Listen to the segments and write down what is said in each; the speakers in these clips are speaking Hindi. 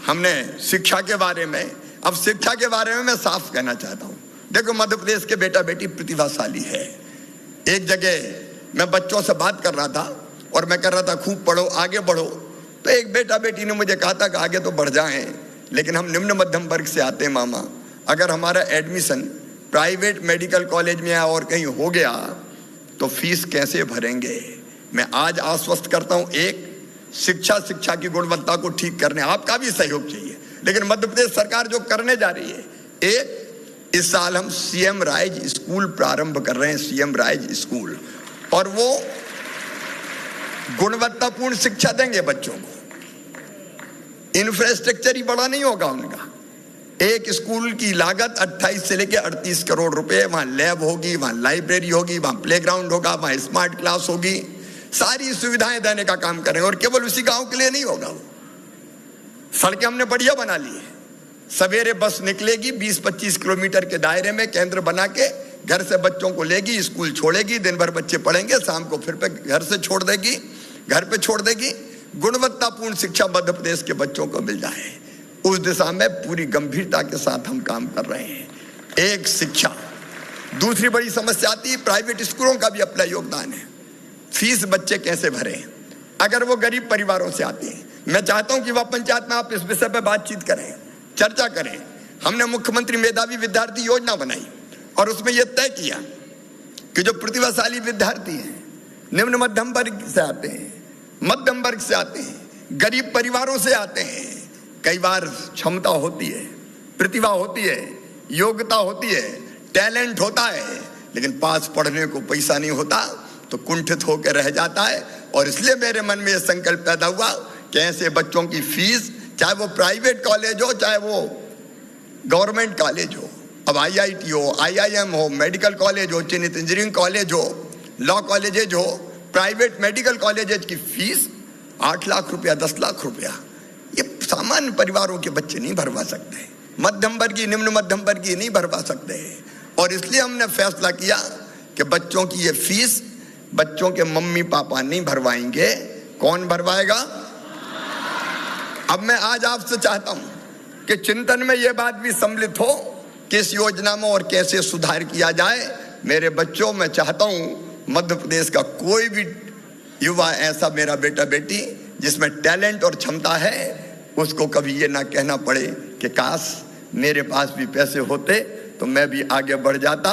हमने शिक्षा के बारे में, अब शिक्षा के बारे में मैं साफ कहना चाहता हूं। देखो, मध्य प्रदेश के बेटा बेटी प्रतिभाशाली है। एक जगह मैं बच्चों से बात कर रहा था और मैं कर रहा था खूब पढ़ो, आगे बढ़ो। तो एक बेटा बेटी ने मुझे कहा था कि आगे तो बढ़ जाएं, लेकिन हम निम्न मध्यम वर्ग से आते हैं मामा, अगर हमारा एडमिशन प्राइवेट मेडिकल कॉलेज में और कहीं हो गया तो फीस कैसे भरेंगे। मैं आज आश्वस्त करता हूं, एक शिक्षा की गुणवत्ता को ठीक करने आपका भी सहयोग चाहिए, लेकिन मध्य प्रदेश सरकार जो करने जा रही है, एक इस साल हम सीएम राइज स्कूल प्रारंभ कर रहे हैं, सीएम राइज स्कूल, और वो गुणवत्तापूर्ण शिक्षा देंगे बच्चों को। इंफ्रास्ट्रक्चर ही बड़ा नहीं होगा उनका। एक स्कूल की लागत 28 से लेकर 38 करोड़ रुपए, वहां लैब होगी, वहां लाइब्रेरी होगी, वहां प्लेग्राउंड होगा, वहां स्मार्ट क्लास होगी, सारी सुविधाएं देने का काम करेंगे। और केवल उसी गांव के लिए नहीं होगा, वो सड़कें हमने बढ़िया बना ली है। सवेरे बस निकलेगी 20-25 किलोमीटर के दायरे में केंद्र बना के, घर से बच्चों को लेगी, स्कूल छोड़ेगी, दिन भर बच्चे पढ़ेंगे, शाम को फिर पे घर से छोड़ देगी, घर पे छोड़ देगी। गुणवत्तापूर्ण शिक्षा मध्य प्रदेश के बच्चों को मिल जाए, उस दिशा में पूरी गंभीरता के साथ हम काम कर रहे हैं। एक शिक्षा। दूसरी बड़ी समस्या आती है, प्राइवेट स्कूलों का भी अपना योगदान है। फीस बच्चे कैसे भरें अगर वो गरीब परिवारों से आते हैं। मैं चाहता हूं कि वह पंचायत में आप इस विषय पर बातचीत करें, चर्चा करें। हमने मुख्यमंत्री मेधावी विद्यार्थी योजना बनाई और उसमें यह तय किया कि जो प्रतिभाशाली विद्यार्थी हैं, निम्न मध्यम वर्ग से आते हैं, मध्यम वर्ग से आते हैं, गरीब परिवारों से आते हैं, कई बार क्षमता होती है, प्रतिभा होती है, योग्यता होती है, टैलेंट होता है, लेकिन पास पढ़ने को पैसा नहीं होता तो कुंठित होकर रह जाता है। और इसलिए मेरे मन में यह संकल्प पैदा हुआ कि ऐसे बच्चों की फीस, चाहे वो प्राइवेट कॉलेज हो, चाहे वो गवर्नमेंट कॉलेज हो, अब IIT हो, IIM हो, मेडिकल कॉलेज हो, चिन्हित इंजीनियरिंग कॉलेज हो, लॉ कॉलेजेज हो, प्राइवेट मेडिकल कॉलेजेज की फीस 8 लाख रुपया, 10 लाख रुपया, ये सामान्य परिवारों के बच्चे नहीं भरवा सकते, मध्यम वर्गीय, निम्न मध्यम वर्गीय नहीं भरवा सकते। और इसलिए हमने फैसला किया कि बच्चों की ये फीस बच्चों के मम्मी पापा नहीं भरवाएंगे, कौन भरवाएगा। अब मैं आज आपसे चाहता हूं कि चिंतन में यह बात भी सम्मिलित हो कि इस योजना में और कैसे सुधार किया जाए। मेरे बच्चों, मैं चाहता हूं मध्य प्रदेश का कोई भी युवा, ऐसा मेरा बेटा बेटी जिसमें टैलेंट और क्षमता है, उसको कभी ये ना कहना पड़े कि काश मेरे पास भी पैसे होते तो मैं भी आगे बढ़ जाता।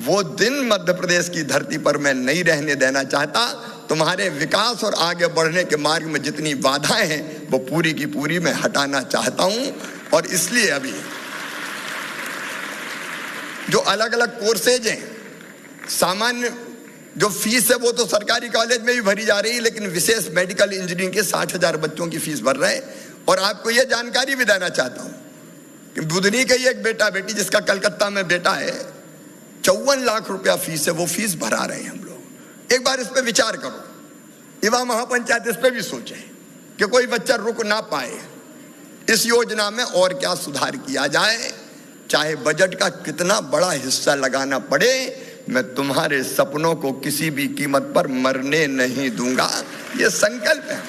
वो दिन मध्य प्रदेश की धरती पर मैं नहीं रहने देना चाहता। तुम्हारे विकास और आगे बढ़ने के मार्ग में जितनी बाधाएं हैं वो पूरी की पूरी मैं हटाना चाहता हूं। और इसलिए अभी जो अलग अलग कोर्सेज हैं, सामान्य जो फीस है वो तो सरकारी कॉलेज में भी भरी जा रही है, लेकिन विशेष मेडिकल इंजीनियरिंग के 60,000 बच्चों की फीस भर रहे हैं। और आपको यह जानकारी भी देना चाहता हूं कि बुधनी का ही एक बेटा बेटी जिसका कलकत्ता में बेटा है, 54 लाख रुपया फीस है, वो फीस भरा रहे हैं हम लोग। एक बार इस पे विचार करो, युवा महापंचायत इस पे भी सोचे कि कोई बच्चा रुक ना पाए। इस योजना में और क्या सुधार किया जाए, चाहे बजट का कितना बड़ा हिस्सा लगाना पड़े, मैं तुम्हारे सपनों को किसी भी कीमत पर मरने नहीं दूंगा, ये संकल्प है।